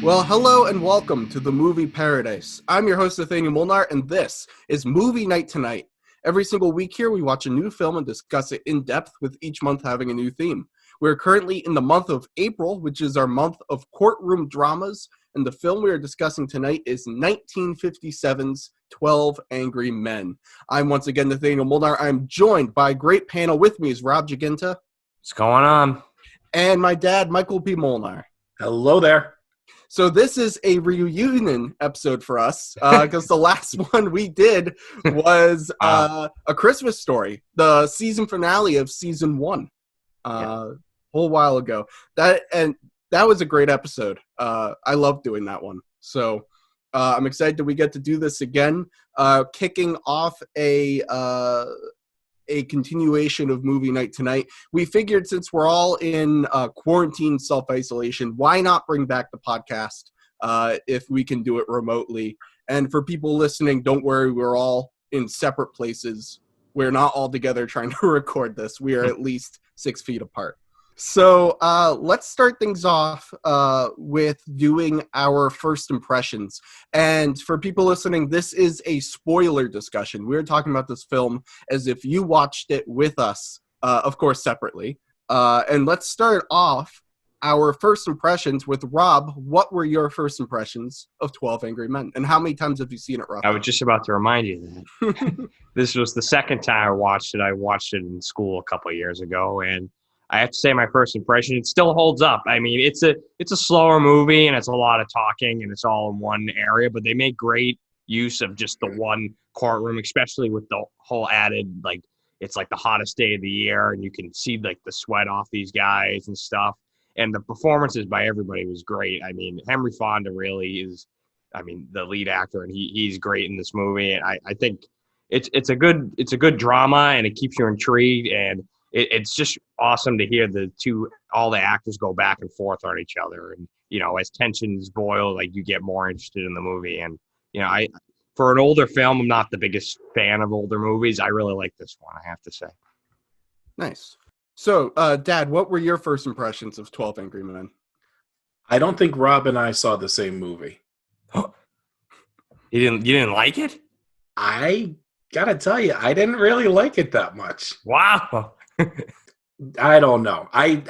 Well, hello and welcome to the Movie Paradise. I'm your host, Nathanael Molnár, and this is Movie Night Tonight. Every single week here, we watch a new film and discuss it in depth, with each month having a new theme. We're currently in the month of April, which is our month of courtroom dramas, and the film we are discussing tonight is 1957's 12 Angry Men. I'm once again Nathanael Molnár. I'm joined by a great panel. With me is Rob Giachinta. What's going on? And my dad, Michael P. Molnár. Hello there. So this is a reunion episode for us, because the last one we did was A Christmas Story, the season finale of season 1, a whole while ago. That was a great episode. I loved doing that one. So I'm excited that we get to do this again, kicking off a continuation of Movie Night Tonight. We figured, since we're all in quarantine self-isolation, why not bring back the podcast if we can do it remotely? And for people listening, don't worry, we're all in separate places. We're not all together trying to record this. We are at least 6 feet apart. So let's start things off with doing our first impressions. And for people listening, this is a spoiler discussion. We're talking about this film as if you watched it with us, of course, separately. And let's start off our first impressions with Rob. What were your first impressions of 12 Angry Men? And how many times have you seen it, Rob? I was just about to remind you that. This was the second time I watched it. I watched it in school a couple of years ago, and I have to say my first impression, it still holds up. I mean, it's a slower movie, and it's a lot of talking, and it's all in one area, but they make great use of just the one courtroom, especially with the whole added, like, it's like the hottest day of the year, and you can see like the sweat off these guys and stuff. And the performances by everybody was great. I mean, Henry Fonda really is, the lead actor, and he's great in this movie. And I think it's a good drama, and it keeps you intrigued, and it's just awesome to hear all the actors go back and forth on each other. And, as tensions boil, like, you get more interested in the movie. And, for an older film, I'm not the biggest fan of older movies. I really like this one, I have to say. Nice. So, Dad, what were your first impressions of 12 Angry Men? I don't think Rob and I saw the same movie. You didn't like it? I gotta tell you, I didn't really like it that much. Wow. I don't know. I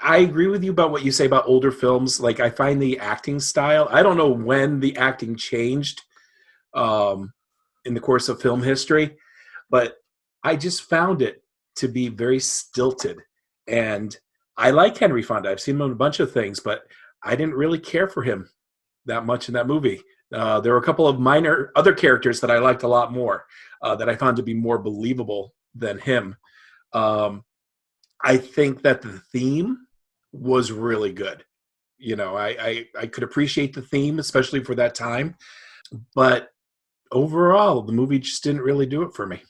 agree with you about what you say about older films. Like, I find the acting style, I don't know when the acting changed in the course of film history, but I just found it to be very stilted. And I like Henry Fonda. I've seen him in a bunch of things, but I didn't really care for him that much in that movie. There were a couple of minor other characters that I liked a lot more, that I found to be more believable than him. I think that the theme was really good. I could appreciate the theme, especially for that time. But overall, the movie just didn't really do it for me.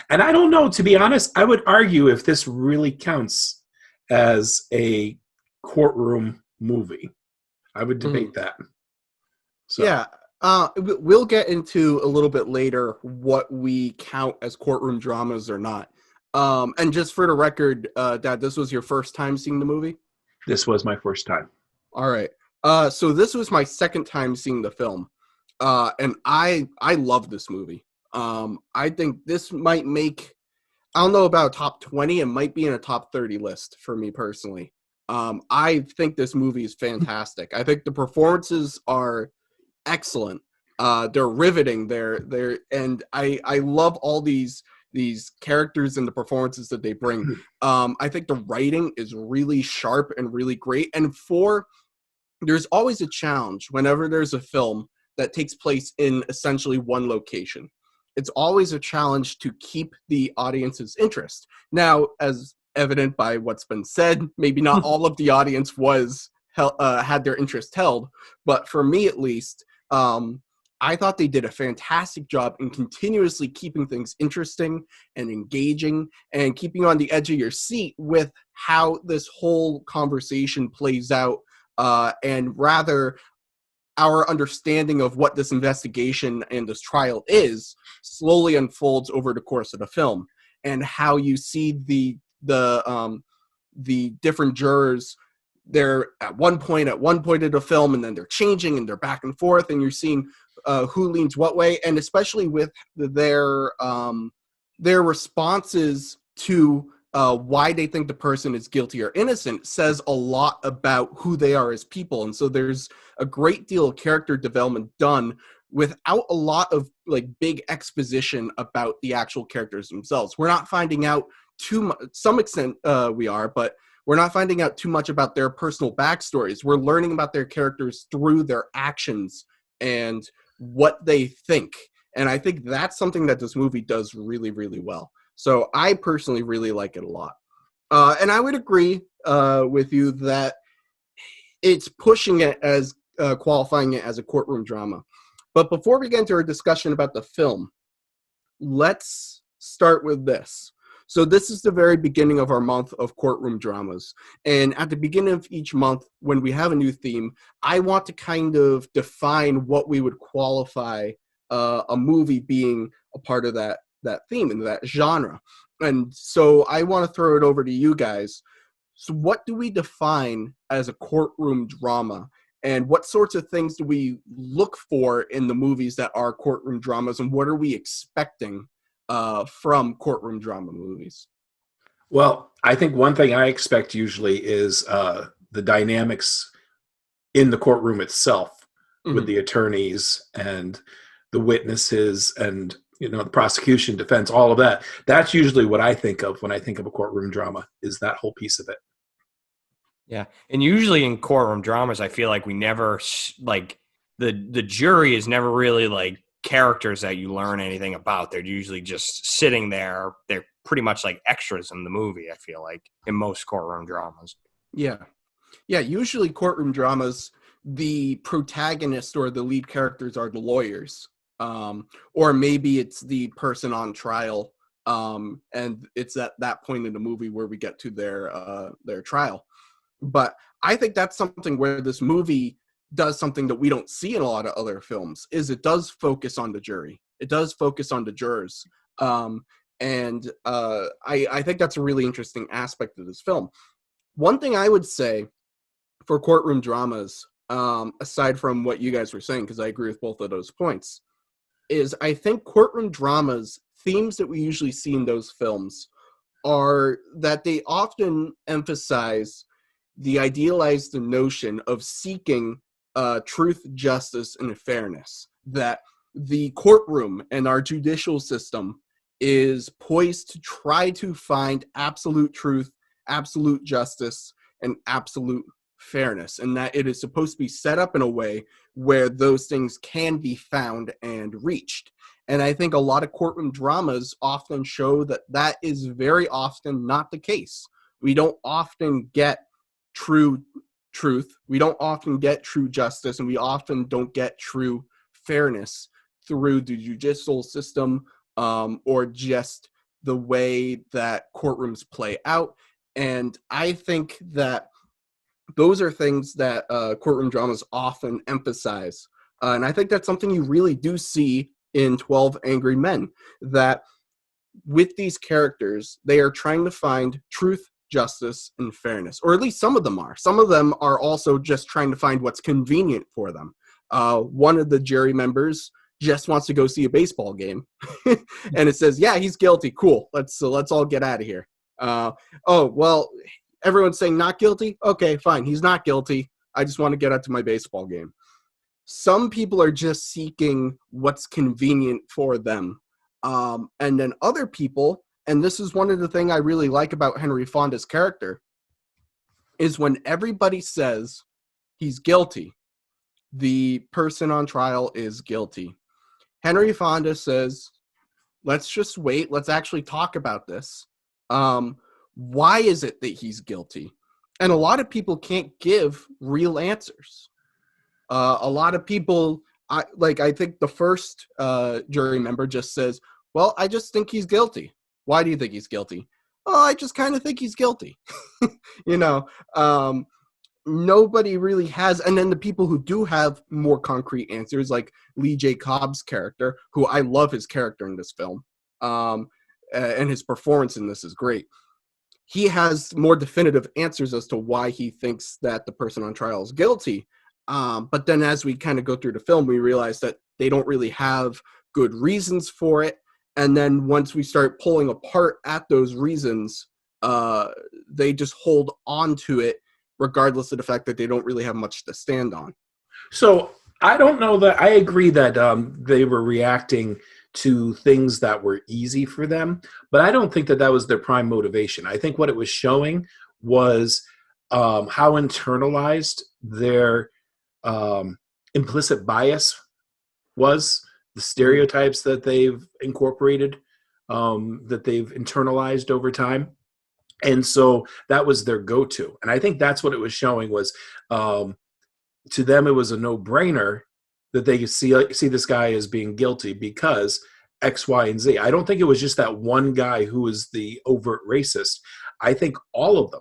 And I don't know, to be honest, I would argue if this really counts as a courtroom movie. I would debate that. So. Yeah. We'll get into a little bit later what we count as courtroom dramas or not. And just for the record, Dad, this was your first time seeing the movie? This was my first time. All right. So this was my second time seeing the film. And I love this movie. I think this might make, I don't know about top 20, it might be in a top 30 list for me personally. I think this movie is fantastic. I think the performances are excellent. They're riveting. And I love all these characters and the performances that they bring. I think the writing is really sharp and really great. And there's always a challenge whenever there's a film that takes place in essentially one location. It's always a challenge to keep the audience's interest. Now, as evident by what's been said, maybe not all of the audience had their interest held, but for me at least, I thought they did a fantastic job in continuously keeping things interesting and engaging and keeping you on the edge of your seat with how this whole conversation plays out, and rather our understanding of what this investigation and this trial is slowly unfolds over the course of the film, and how you see the different jurors they're at one point of the film, and then they're changing and they're back and forth, and you're seeing who leans what way, and especially with their responses to why they think the person is guilty or innocent says a lot about who they are as people. And so there's a great deal of character development done without a lot of like big exposition about the actual characters themselves. We're not finding out too much, some extent we are, but we're not finding out too much about their personal backstories. We're learning about their characters through their actions and what they think. And I think that's something that this movie does really, really well. So I personally really like it a lot. And I would agree with you that it's pushing it as qualifying it as a courtroom drama. But before we get into our discussion about the film, let's start with this. So this is the very beginning of our month of courtroom dramas. And at the beginning of each month, when we have a new theme, I want to kind of define what we would qualify a movie being a part of that theme and that genre. And so I want to throw it over to you guys. So what do we define as a courtroom drama? And what sorts of things do we look for in the movies that are courtroom dramas? And what are we expecting from courtroom drama movies? Well, I think one thing I expect usually is the dynamics in the courtroom itself with the attorneys and the witnesses and, you know, the prosecution, defense, all of that. That's usually what I think of when I think of a courtroom drama, is that whole piece of it. Yeah. And usually in courtroom dramas, I feel like we never, like, the jury is never really like characters that you learn anything about. They're usually just sitting there. They're pretty much like extras in the movie, I feel like, in most courtroom dramas. Yeah. Yeah, usually courtroom dramas, the protagonist or the lead characters are the lawyers. Or maybe it's the person on trial, and it's at that point in the movie where we get to their trial. But I think that's something where this movie does something that we don't see in a lot of other films, is it does focus on the jury. It does focus on the jurors. And I think that's a really interesting aspect of this film. One thing I would say for courtroom dramas, aside from what you guys were saying, because I agree with both of those points, is I think courtroom dramas, themes that we usually see in those films are that they often emphasize the idealized notion of seeking truth, justice, and fairness. That the courtroom and our judicial system is poised to try to find absolute truth, absolute justice, and absolute fairness, and that it is supposed to be set up in a way where those things can be found and reached. And I think a lot of courtroom dramas often show that that is very often not the case. We don't often get true truth. We don't often get true justice, and we often don't get true fairness through the judicial system, or just the way that courtrooms play out. And I think that those are things that courtroom dramas often emphasize. And I think that's something you really do see in 12 Angry Men, that with these characters, they are trying to find truth, justice, and fairness. Or at least some of them are. Some of them are also just trying to find what's convenient for them. One of the jury members just wants to go see a baseball game. And it says, yeah, he's guilty. Cool. Let's all get out of here. Oh, well, everyone's saying not guilty? Okay, fine. He's not guilty. I just want to get out to my baseball game. Some people are just seeking what's convenient for them. And then other people, and this is one of the things I really like about Henry Fonda's character, is when everybody says he's guilty, the person on trial is guilty. Henry Fonda says, let's just wait. Let's actually talk about this. Why is it that he's guilty? And a lot of people can't give real answers. A lot of people, I think the first jury member just says, well, I just think he's guilty. Why do you think he's guilty? Oh, I just kind of think he's guilty. Nobody really has. And then the people who do have more concrete answers, like Lee J. Cobb's character, who I love his character in this film, and his performance in this is great. he has more definitive answers as to why he thinks that the person on trial is guilty. But then as we kind of go through the film, we realize that they don't really have good reasons for it. And then once we start pulling apart at those reasons, they just hold on to it, regardless of the fact that they don't really have much to stand on. So I don't know that I agree that they were reacting to things that were easy for them, but I don't think that that was their prime motivation. I think what it was showing was how internalized their implicit bias was, the stereotypes that they've incorporated, that they've internalized over time. And so that was their go-to. And I think that's what it was showing was, to them, it was a no-brainer that they see this guy as being guilty because X, Y, and Z. I don't think it was just that one guy who was the overt racist. I think all of them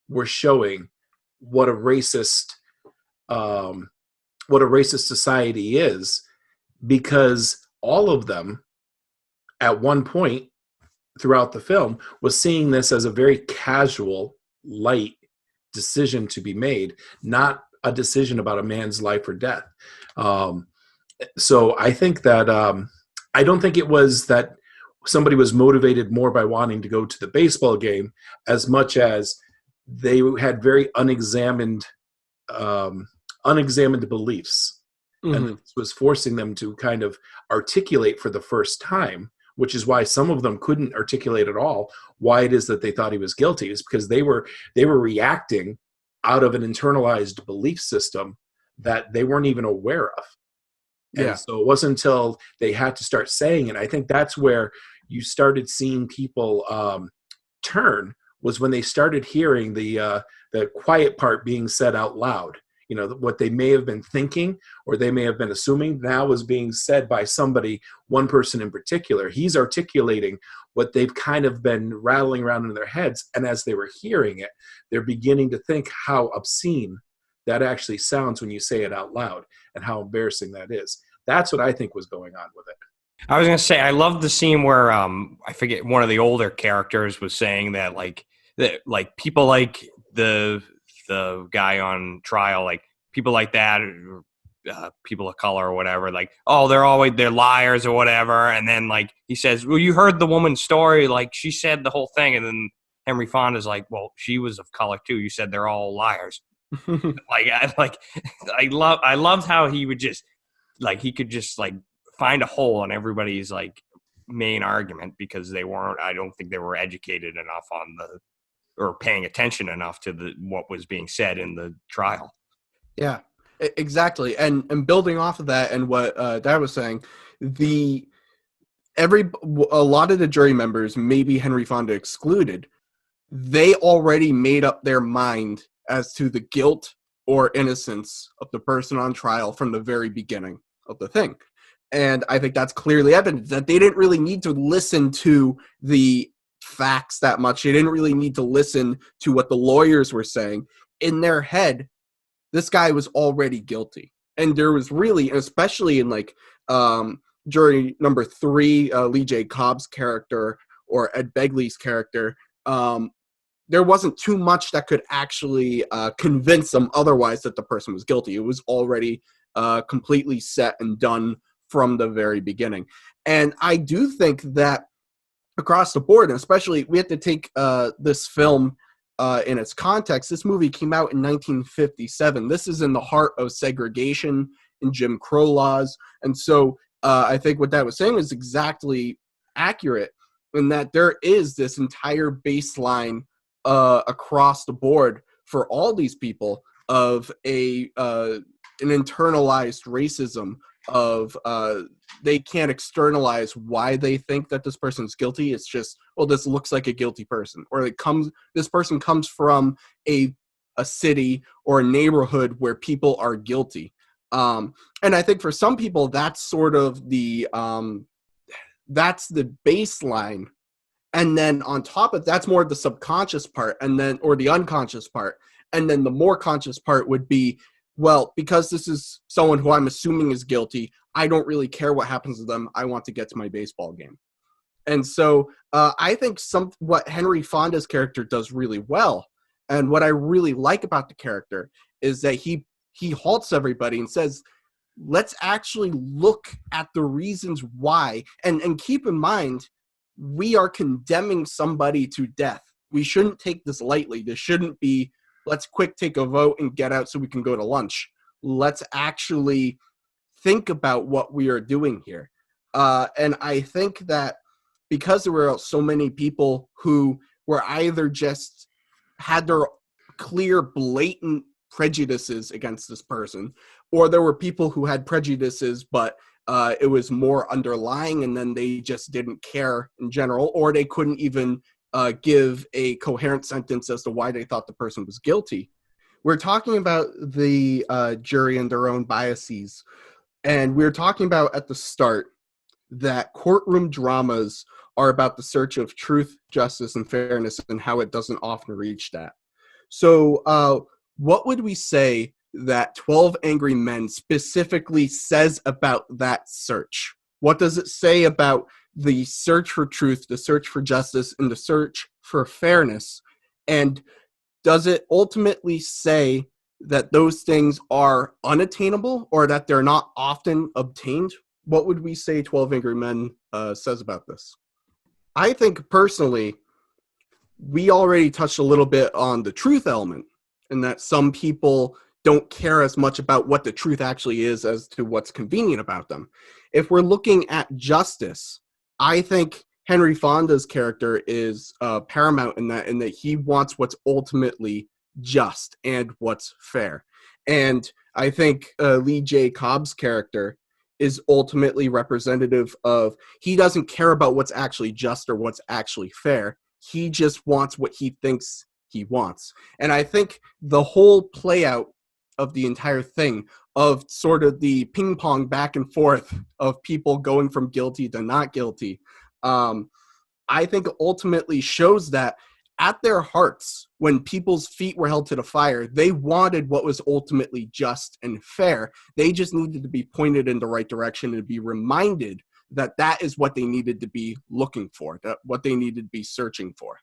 were showing what a racist society is, because all of them at one point throughout the film was seeing this as a very casual, light decision to be made, not a decision about a man's life or death. So I think that I don't think it was that somebody was motivated more by wanting to go to the baseball game as much as they had very unexamined beliefs. Mm-hmm. And this was forcing them to kind of articulate for the first time, which is why some of them couldn't articulate at all why it is that they thought he was guilty, is because they were reacting out of an internalized belief system that they weren't even aware of. And yeah. So it wasn't until they had to start saying it. I think that's where you started seeing people turn, was when they started hearing the quiet part being said out loud. You know, what they may have been thinking or they may have been assuming now was being said by somebody, one person in particular. He's articulating what they've kind of been rattling around in their heads. And as they were hearing it, they're beginning to think how obscene that actually sounds when you say it out loud and how embarrassing that is. That's what I think was going on with it. I was going to say, I love the scene where I forget, one of the older characters was saying that people like the guy on trial, like people like that, people of color or whatever, like, oh, they're liars or whatever. And then like he says, well, you heard the woman's story, like she said the whole thing. And then Henry Fonda's like, well, she was of color too. You said they're all liars. I loved how he would just like, he could just like find a hole in everybody's like main argument, because I don't think they were educated enough or paying attention enough to what was being said in the trial. Yeah, exactly. And building off of that and what Dad was saying, a lot of the jury members, maybe Henry Fonda excluded, they already made up their mind as to the guilt or innocence of the person on trial from the very beginning of the thing. And I think that's clearly evident that they didn't really need to listen to the facts that much. They didn't really need to listen to what the lawyers were saying. In their head, this guy was already guilty. And there was really, especially in like jury number 3, Lee J. Cobb's character, or Ed Begley's character, there wasn't too much that could actually convince them otherwise that the person was guilty. It was already completely set and done from the very beginning. And I do think that across the board, and especially we have to take this film in its context. This movie came out in 1957. This is in the heart of segregation and Jim Crow laws. And so I think what Dad was saying is exactly accurate, in that there is this entire baseline across the board for all these people of an internalized racism of they can't externalize why they think that this person's guilty. It's just, well, this looks like a guilty person, or this person comes from a city or a neighborhood where people are guilty. And I think for some people that's sort of that's the baseline. And then on top of that's more of the subconscious part, or the unconscious part. And then the more conscious part would be, well, because this is someone who I'm assuming is guilty, I don't really care what happens to them. I want to get to my baseball game. And so I think what Henry Fonda's character does really well, and what I really like about the character, is that he halts everybody and says, let's actually look at the reasons why, and keep in mind, we are condemning somebody to death. We shouldn't take this lightly. This shouldn't be, let's quick take a vote and get out so we can go to lunch. Let's actually think about what we are doing here. And I think that because there were so many people who were either just had their clear, blatant prejudices against this person, or there were people who had prejudices, but it was more underlying, and then they just didn't care in general, or they couldn't even give a coherent sentence as to why they thought the person was guilty. We're talking about the jury and their own biases, and we're talking about at the start that courtroom dramas are about the search of truth, justice, and fairness, and how it doesn't often reach that. So what would we say that 12 Angry Men specifically says about that search? What does it say about the search for truth, the search for justice, and the search for fairness? And does it ultimately say that those things are unattainable or that they're not often obtained? What would we say 12 Angry Men says about this? I think personally, we already touched a little bit on the truth element, and that some people don't care as much about what the truth actually is as to what's convenient about them. If we're looking at justice, I think Henry Fonda's character is paramount in that he wants what's ultimately just and what's fair. And I think Lee J. Cobb's character is ultimately representative of, he doesn't care about what's actually just or what's actually fair. He just wants what he thinks he wants. And I think the whole play out of the entire thing, of sort of the ping pong back and forth of people going from guilty to not guilty, I think ultimately shows that at their hearts, when people's feet were held to the fire, they wanted what was ultimately just and fair. They just needed to be pointed in the right direction and be reminded that that is what they needed to be looking for, that what they needed to be searching for.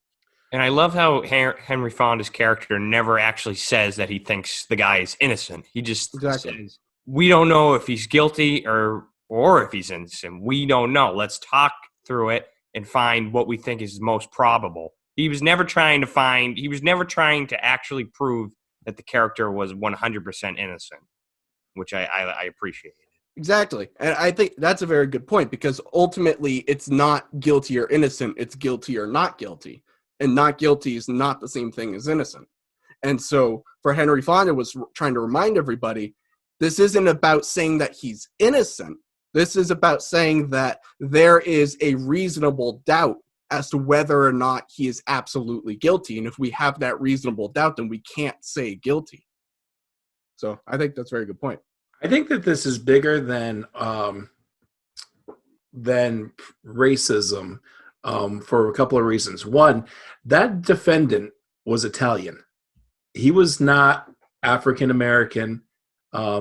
And I love how Henry Fonda's character never actually says that he thinks the guy is innocent. He just says, we don't know if he's guilty or if he's innocent. We don't know. Let's talk through it and find what we think is most probable. He was never trying to actually prove that the character was 100% innocent, which I appreciate. Exactly. And I think that's a very good point, because ultimately it's not guilty or innocent, it's guilty or not guilty. And not guilty is not the same thing as innocent. And so for Henry Fonda was trying to remind everybody, this isn't about saying that he's innocent. This is about saying that there is a reasonable doubt as to whether or not he is absolutely guilty. And if we have that reasonable doubt, then we can't say guilty. So I think that's a very good point. I think that this is bigger than racism for a couple of reasons. One, that defendant was Italian. He was not African American.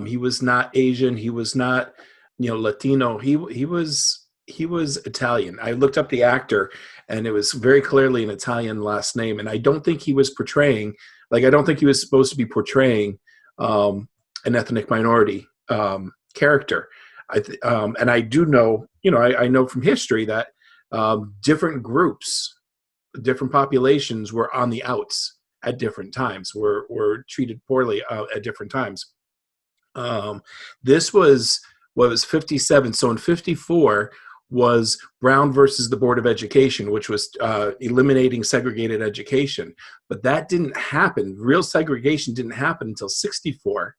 He was not Asian. He was not, Latino. He was Italian. I looked up the actor, and it was very clearly an Italian last name. And I don't think he was portraying, I don't think he was supposed to be portraying an ethnic minority character. And I do know, I know from history that different groups, different populations were on the outs at different times, were treated poorly at different times. This was 57. So in 54 was Brown versus the Board of Education, which was eliminating segregated education. But that didn't happen. Real segregation didn't happen until 64,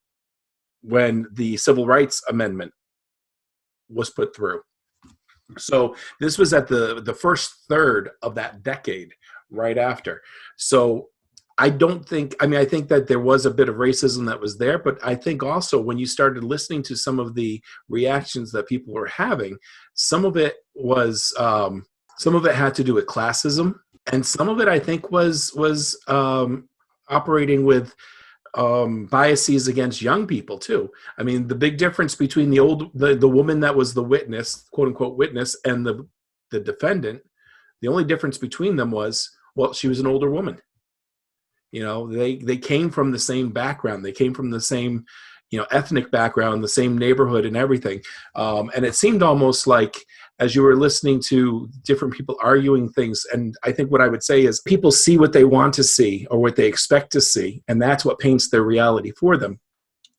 when the Civil Rights Amendment was put through. So this was at the first third of that decade, right after. So I think that there was a bit of racism that was there, but I think also when you started listening to some of the reactions that people were having, some of it had to do with classism, and some of it I think was operating with biases against young people too. I mean, the big difference between the woman that was the witness, quote unquote witness, and the defendant The only difference between them was, well, she was an older woman. You know, they came from the same background. They came from the same, ethnic background, the same neighborhood and everything. And it seemed almost like, as you were listening to different people arguing things, and I think what I would say is people see what they want to see or what they expect to see, and that's what paints their reality for them.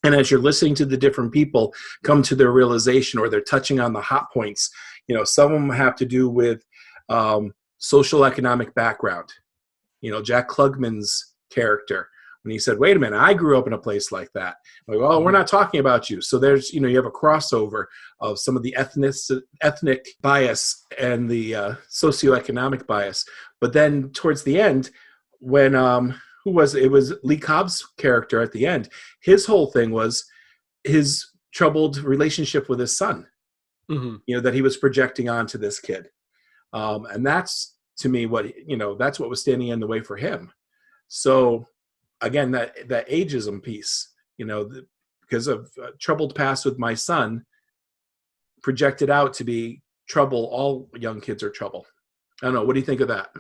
And as you're listening to the different people come to their realization, or they're touching on the hot points, some of them have to do with social economic background. Jack Klugman's character, when he said, wait a minute, I grew up in a place like that. Like, well, we're not talking about you. So there's, you have a crossover of some of the ethnic bias and the socioeconomic bias. But then towards the end, when, it was Lee Cobb's character at the end, his whole thing was his troubled relationship with his son, that he was projecting onto this kid. And that's, to me, that's what was standing in the way for him. So again, that ageism piece, because of troubled past with my son, projected out to be trouble. All young kids are trouble. I don't know. What do you think of that?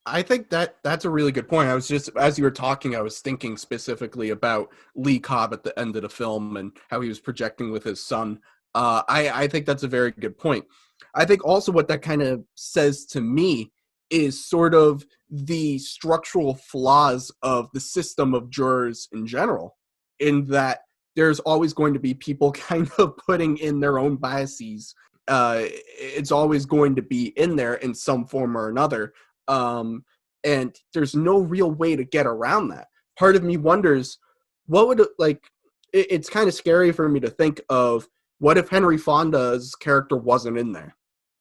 I think that's a really good point. I was just, as you were talking, I was thinking specifically about Lee Cobb at the end of the film and how he was projecting with his son. I think that's a very good point. I think also what that kind of says to me is sort of the structural flaws of the system of jurors in general, in that there's always going to be people kind of putting in their own biases. It's always going to be in there in some form or another. And there's no real way to get around that. Part of me wonders, what would it's kind of scary for me to think of, what if Henry Fonda's character wasn't in there?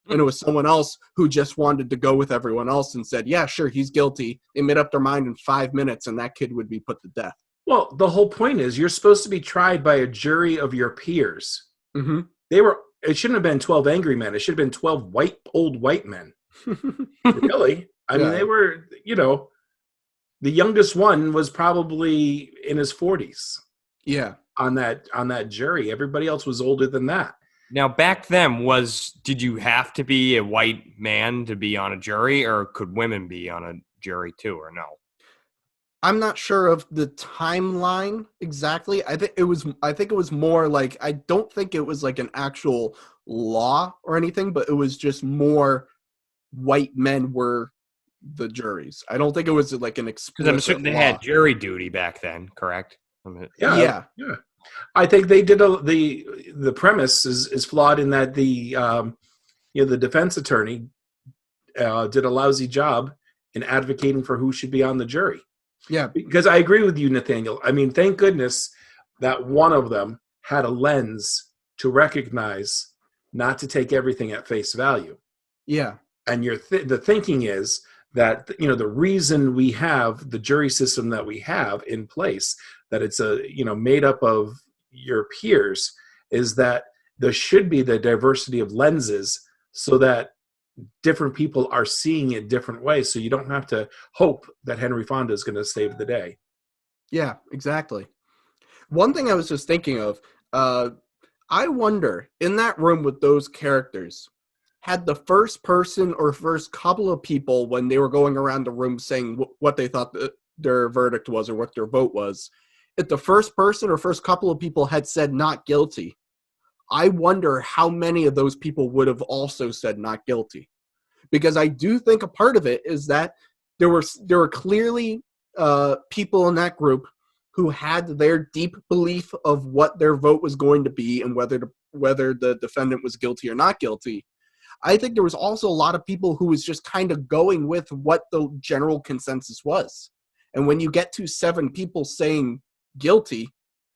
And it was someone else who just wanted to go with everyone else and said, yeah, sure, he's guilty. They made up their mind in 5 minutes and that kid would be put to death. Well, the whole point is you're supposed to be tried by a jury of your peers. Mm-hmm. It shouldn't have been 12 angry men. It should have been 12 old white men. Really? I mean, they were, the youngest one was probably in his 40s. Yeah. On that jury. Everybody else was older than that. Now, back then, did you have to be a white man to be on a jury, or could women be on a jury too, or no? I'm not sure of the timeline exactly. I think it was more like, I don't think it was like an actual law or anything, but it was just more white men were the juries. I don't think it was like an explicit Because I'm assuming they had jury duty back then, correct? Yeah. I think they did the premise is flawed in that the defense attorney did a lousy job in advocating for who should be on the jury. Yeah, because I agree with you, Nathaniel. I mean, thank goodness that one of them had a lens to recognize not to take everything at face value. Yeah, and the thinking is that the reason we have the jury system that we have in place, that it's made up of your peers, is that there should be the diversity of lenses so that different people are seeing it different ways. So you don't have to hope that Henry Fonda is going to save the day. Yeah, exactly. One thing I was just thinking of, I wonder, in that room with those characters, had the first person or first couple of people, when they were going around the room saying what they thought their verdict was or what their vote was, if the first person or first couple of people had said not guilty, I wonder how many of those people would have also said not guilty. Because I do think a part of it is that there were clearly people in that group who had their deep belief of what their vote was going to be and whether the defendant was guilty or not guilty. I think there was also a lot of people who was just kind of going with what the general consensus was. And when you get to 7 people saying guilty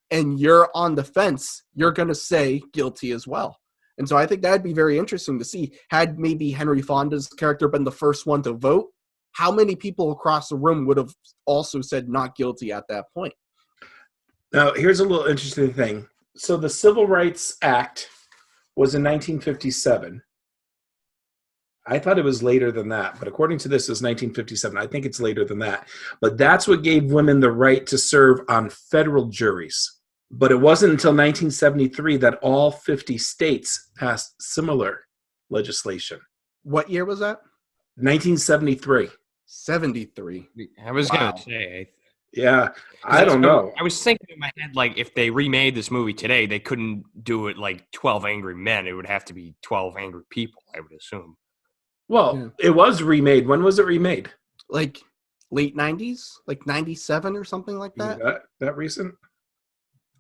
and you're on the fence, you're going to say guilty as well. And so I think that'd be very interesting to see, had maybe Henry Fonda's character been the first one to vote, how many people across the room would have also said not guilty at that point. Now, here's a little interesting thing. So the Civil Rights Act was in 1957. I thought it was later than that, but according to this, it's 1957. I think it's later than that. But that's what gave women the right to serve on federal juries. But it wasn't until 1973 that all 50 states passed similar legislation. What year was that? 1973. 73. I was Wow. gonna say, Yeah, I don't know. I was thinking in my head, like, if they remade this movie today, they couldn't do it like 12 Angry Men. It would have to be 12 Angry People, I would assume. Well, Yeah. it was remade. When was it remade? Like late 90s, like 97 or something like Is that. that recent?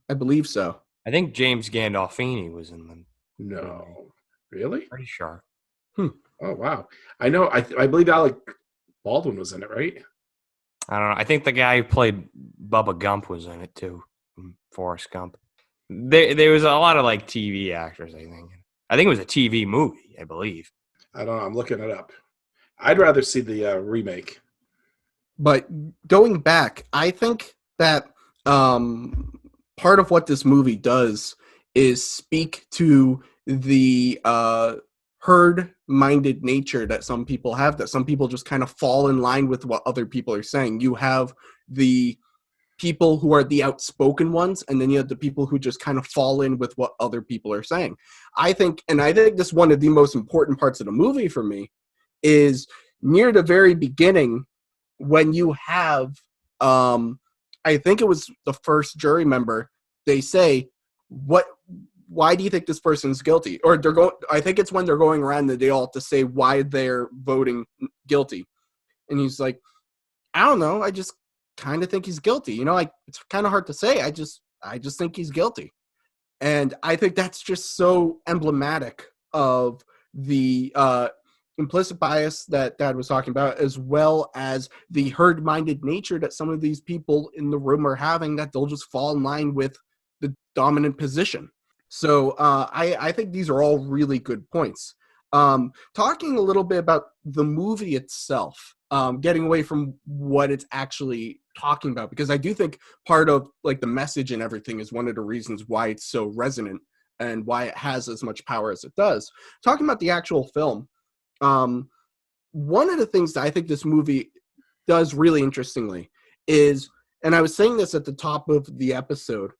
I believe so. I think James Gandolfini was in them. No, really? Pretty sure. Oh wow! I know. I believe Alec Baldwin was in it, right? I don't know. I think the guy who played Bubba Gump was in it too, from Forrest Gump. There was a lot of like TV actors. I think it was a TV movie. I believe. I don't know. I'm looking it up. I'd rather see the remake. But going back, I think that part of what this movie does is speak to the herd-minded nature that some people have, that some people just kind of fall in line with what other people are saying. You have the people who are the outspoken ones, and then you have the people who just kind of fall in with what other people are saying. I think this is one of the most important parts of the movie for me, is near the very beginning when you have, I think it was the first jury member, they say, why do you think this person's guilty? Or I think it's when they're going around that they all have to say why they're voting guilty. And he's like, I don't know. I just kind of think he's guilty. You know, like, it's kind of hard to say. I just think he's guilty. And I think that's just so emblematic of the implicit bias that Dad was talking about, as well as the herd-minded nature that some of these people in the room are having, that they'll just fall in line with the dominant position. So I think these are all really good points. Talking a little bit about the movie itself, getting away from what it's actually talking about, because I do think part of like the message and everything is one of the reasons why it's so resonant and why it has as much power as it does. Talking about the actual film, one of the things that I think this movie does really interestingly is, and I was saying this at the top of the episode,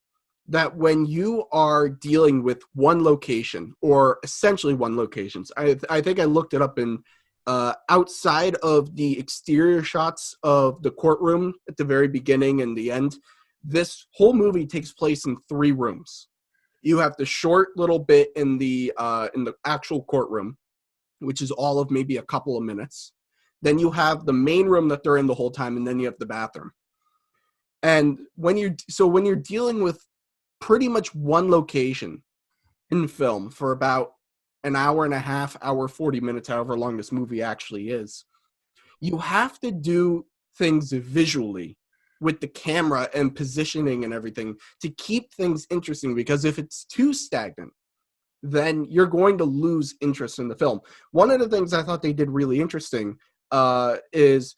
that when you are dealing with one location, or essentially one location, I think I looked it up in outside of the exterior shots of the courtroom at the very beginning and the end, this whole movie takes place in 3 rooms. You have the short little bit in the actual courtroom, which is all of maybe a couple of minutes. Then you have the main room that they're in the whole time, and then you have the bathroom. And when you're dealing with pretty much one location in film for about an hour and a half, hour, 40 minutes, however long this movie actually is, you have to do things visually with the camera and positioning and everything to keep things interesting, because if it's too stagnant, then you're going to lose interest in the film. One of the things I thought they did really interesting is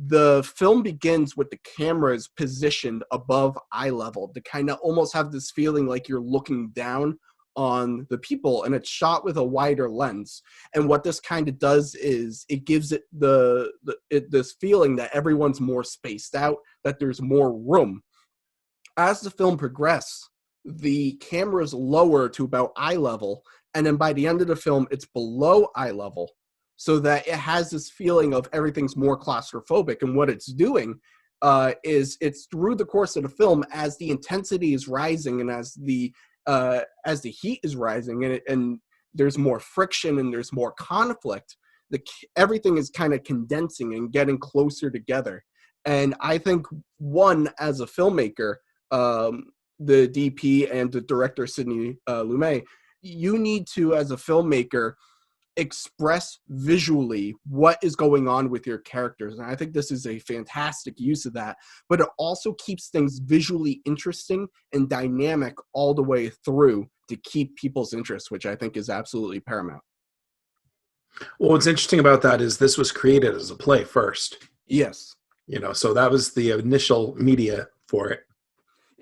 the film begins with the cameras positioned above eye level to kind of almost have this feeling like you're looking down on the people, and it's shot with a wider lens. And what this kind of does is it gives it this feeling that everyone's more spaced out, that there's more room. As the film progresses, the camera's lower to about eye level, and then by the end of the film, it's below eye level, so that it has this feeling of everything's more claustrophobic. And what it's doing is it's through the course of the film, as the intensity is rising and as the heat is rising and there's more friction and there's more conflict, everything is kind of condensing and getting closer together. And I think, one, as a filmmaker, the DP and the director, Sidney Lumet, you need to, as a filmmaker, express visually what is going on with your characters. And I think this is a fantastic use of that, but it also keeps things visually interesting and dynamic all the way through to keep people's interest, which I think is absolutely paramount. Well, what's interesting about that is this was created as a play first. Yes. So that was the initial media for it.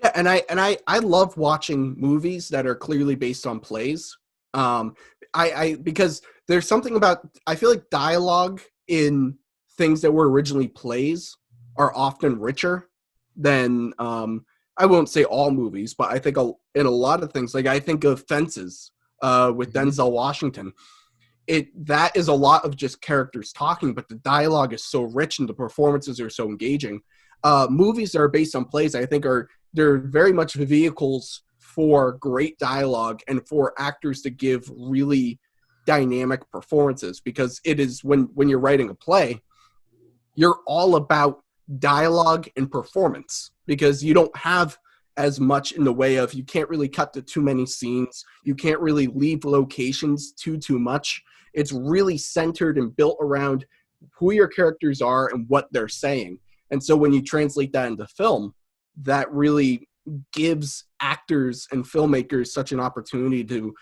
Yeah, and I love watching movies that are clearly based on plays. Because there's something about, I feel like dialogue in things that were originally plays are often richer than, I won't say all movies, but I think in a lot of things, like I think of Fences with Denzel Washington. that is a lot of just characters talking, but the dialogue is so rich and the performances are so engaging. Movies that are based on plays, I think, they're very much vehicles for great dialogue and for actors to give really dynamic performances, because it is when you're writing a play, you're all about dialogue and performance, because you don't have as much in the way of, you can't really cut to too many scenes, you can't really leave locations too much. It's really centered and built around who your characters are and what they're saying. And so when you translate that into film, that really gives actors and filmmakers such an opportunity to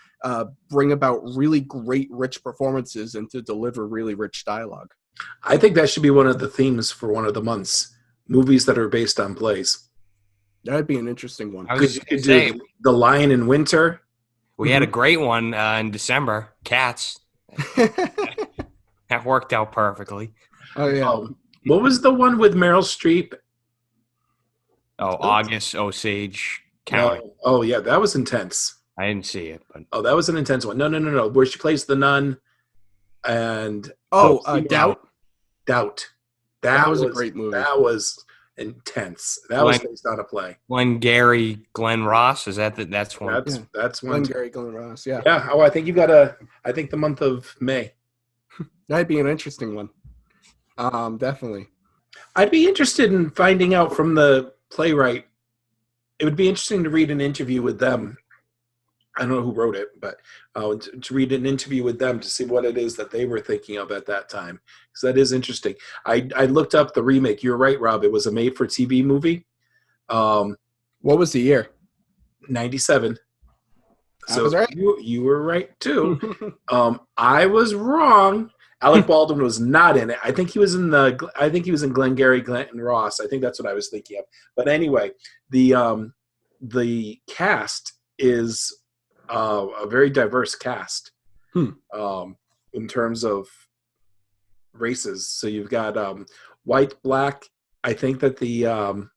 bring about really great, rich performances and to deliver really rich dialogue. I think that should be one of the themes for one of the months. Movies that are based on plays. That'd be an interesting one. I was Because just you gonna could say, do The Lion in Winter. we had a great one in December, Cats. That worked out perfectly. Oh, yeah. What was the one with Meryl Streep? Oh, August Osage County. No. Oh, yeah, that was intense. I didn't see it, but Oh, that was an intense one. No. Where she plays the nun and Doubt. Doubt. That was a great movie. That was intense. That was based on a play. Glenn Ross, is that's one? That's one. Glenn Ross, yeah. Yeah. Oh, I think I think the month of May. That'd be an interesting one. Definitely. I'd be interested in finding out from the playwright. It would be interesting to read an interview with them. I don't know who wrote it, but to read an interview with them to see what it is that they were thinking of at that time. Because that is interesting. I looked up the remake. You're right, Rob. It was a made-for-TV movie. What was the year? 97. I was right. You were right, too. I was wrong. Alec Baldwin was not in it. I think he was in Glengarry Glen Ross. I think that's what I was thinking of. But anyway, the cast is a very diverse cast in terms of races. So you've got white, black. I think that the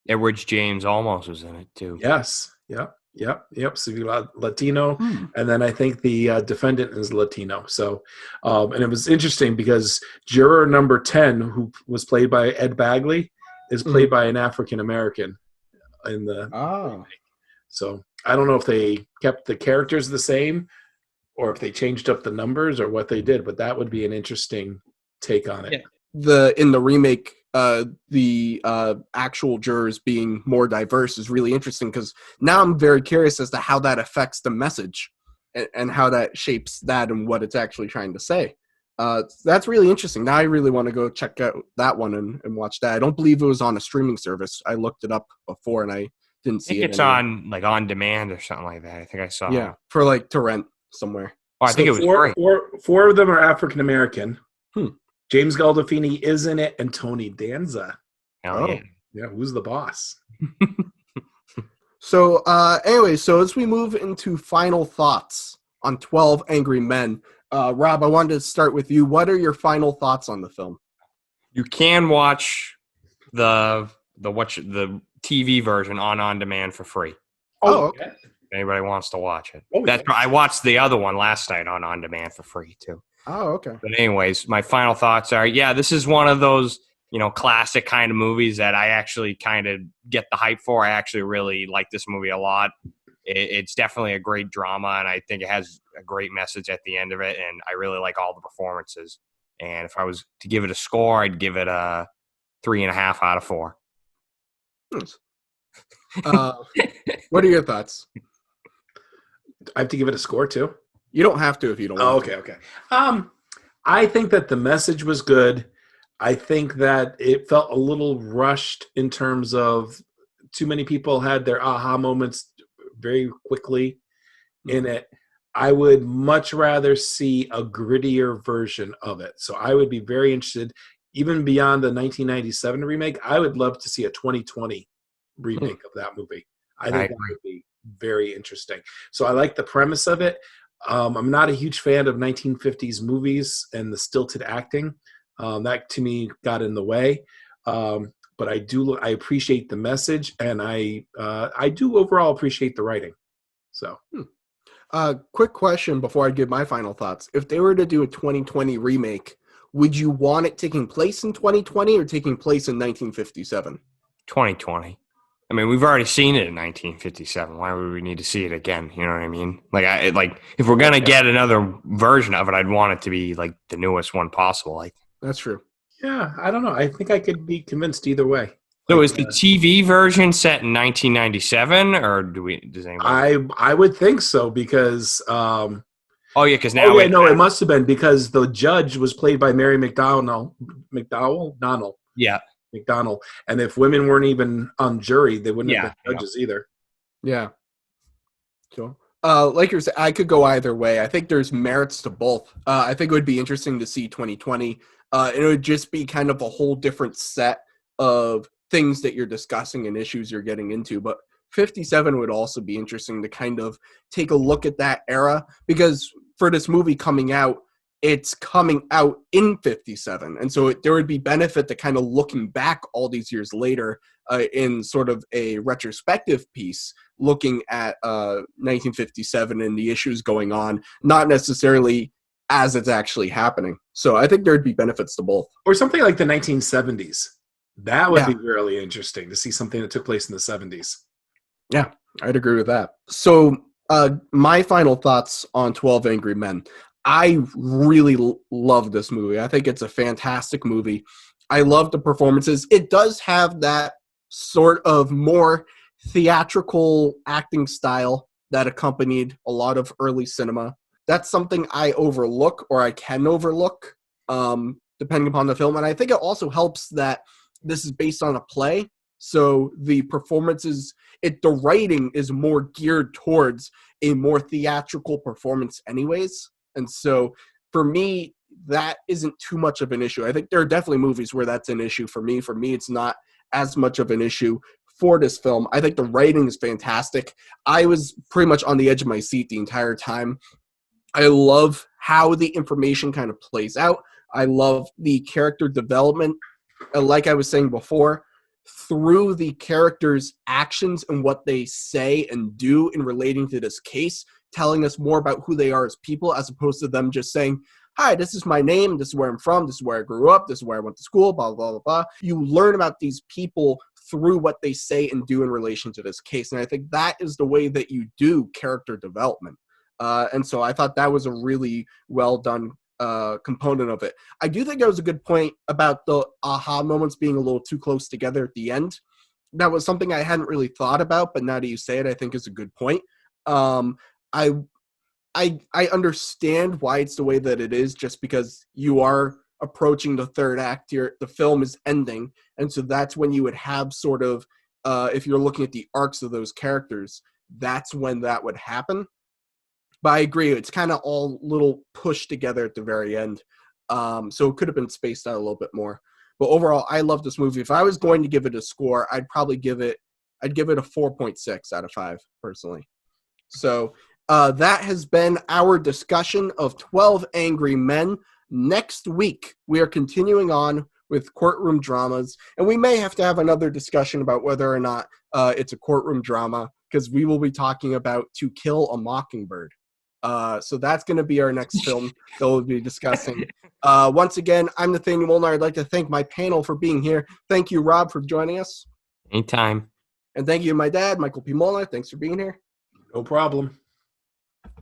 Edward James Olmos was in it too. Yes. Yep. So you got Latino, and then I think the defendant is Latino. So, and it was interesting because juror number 10, who was played by Ed Bagley, is played by an African American in the remake. So I don't know if they kept the characters the same, or if they changed up the numbers, or what they did. But that would be an interesting take on it. Yeah. In the remake, the actual jurors being more diverse is really interesting, because now I'm very curious as to how that affects the message and how that shapes that and what it's actually trying to say. That's really interesting. Now I really want to go check out that one and watch that. I don't believe it was on a streaming service. I looked it up before and I didn't see it. It's on on demand or something like that. I think I saw. Yeah, for to rent somewhere. Oh, I think it was free. Four of them are African American. James Gandolfini is in it, and Tony Danza. Yeah, who's the boss? So, anyway, as we move into final thoughts on 12 Angry Men, Rob, I wanted to start with you. What are your final thoughts on the film? You can watch the TV version on demand for free. Oh, okay. If anybody wants to watch it. Oh, yeah. I watched the other one last night on demand for free too. Oh, okay. But anyways, my final thoughts are, this is one of those, classic kind of movies that I actually kind of get the hype for. I actually really like this movie a lot. It's definitely a great drama, and I think it has a great message at the end of it, and I really like all the performances. And if I was to give it a score, I'd give it a 3.5 out of 4. Nice. What are your thoughts? I have to give it a score too. You don't have to if you don't want to. Okay. I think that the message was good. I think that it felt a little rushed in terms of too many people had their aha moments very quickly in it. I would much rather see a grittier version of it. So I would be very interested, even beyond the 1997 remake, I would love to see a 2020 remake of that movie. I think that would be very interesting. So I like the premise of it. I'm not a huge fan of 1950s movies and the stilted acting. That to me got in the way. But I appreciate the message, and I do overall appreciate the writing. So Quick question before I give my final thoughts. If they were to do a 2020 remake, would you want it taking place in 2020 or taking place in 1957? 2020. I mean, we've already seen it in 1957. Why would we need to see it again? You know what I mean? Like, if we're gonna get another version of it, I'd want it to be like the newest one possible. Like, That's true. Yeah, I don't know. I think I could be convinced either way. so is the TV version set in 1997, or does anybody? I would think so because Oh yeah, because now it must have been because the judge was played by Mary McDonnell, yeah. McDonnell, and if women weren't even on jury, they wouldn't have been judges either. Yeah. Sure. Like you're saying, I could go either way. I think there's merits to both. I think it would be interesting to see 2020. It would just be kind of a whole different set of things that you're discussing and issues you're getting into. But 57 would also be interesting to kind of take a look at that era, because for this movie coming out, it's coming out in 57. And so there would be benefit to kind of looking back all these years later in sort of a retrospective piece, looking at 1957 and the issues going on, not necessarily as it's actually happening. So I think there'd be benefits to both. Or something like the 1970s. That would be really interesting to see something that took place in the 70s. Yeah, I'd agree with that. So my final thoughts on 12 Angry Men. I really love this movie. I think it's a fantastic movie. I love the performances. It does have that sort of more theatrical acting style that accompanied a lot of early cinema. That's something I overlook, or I can overlook, depending upon the film. And I think it also helps that this is based on a play. So the performances, the writing is more geared towards a more theatrical performance anyways. And so for me, that isn't too much of an issue. I think there are definitely movies where that's an issue for me. For me, it's not as much of an issue for this film. I think the writing is fantastic. I was pretty much on the edge of my seat the entire time. I love how the information kind of plays out. I love the character development. Like I was saying before, through the characters' actions and what they say and do in relating to this case, telling us more about who they are as people, as opposed to them just saying, hi, this is my name, this is where I'm from, this is where I grew up, this is where I went to school, blah, blah, blah, blah. You learn about these people through what they say and do in relation to this case. And I think that is the way that you do character development. And so I thought that was a really well done component of it. I do think that was a good point about the aha moments being a little too close together at the end. That was something I hadn't really thought about, but now that you say it, I think is a good point. I understand why it's the way that it is, just because you are approaching the third act here. The film is ending, and so that's when you would have sort of, if you're looking at the arcs of those characters, that's when that would happen. But I agree, it's kind of all little pushed together at the very end. So it could have been spaced out a little bit more. But overall, I love this movie. If I was going to give it a score, I'd give it a 4.6 out of 5, personally. So that has been our discussion of 12 Angry Men. Next week, we are continuing on with Courtroom Dramas, and we may have to have another discussion about whether or not it's a courtroom drama, because we will be talking about To Kill a Mockingbird. So that's going to be our next film that we'll be discussing. Once again, I'm Nathanael Molnár. I'd like to thank my panel for being here. Thank you, Rob, for joining us. Anytime. And thank you, my dad, Michael P. Molnár. Thanks for being here. No problem.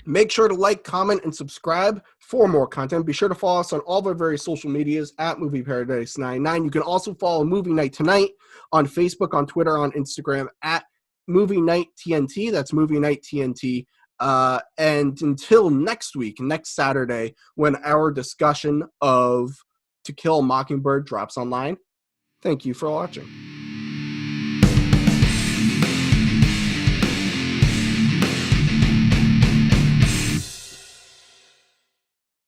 Make sure to like, comment, and subscribe for more content. Be sure to follow us on all of our various social medias at Movie Paradise 99. You can also follow Movie Night Tonight on Facebook, on Twitter, on Instagram at Movie Night TNT. That's Movie Night TNT. And until next week, next Saturday, when our discussion of To Kill a Mockingbird drops online, thank you for watching.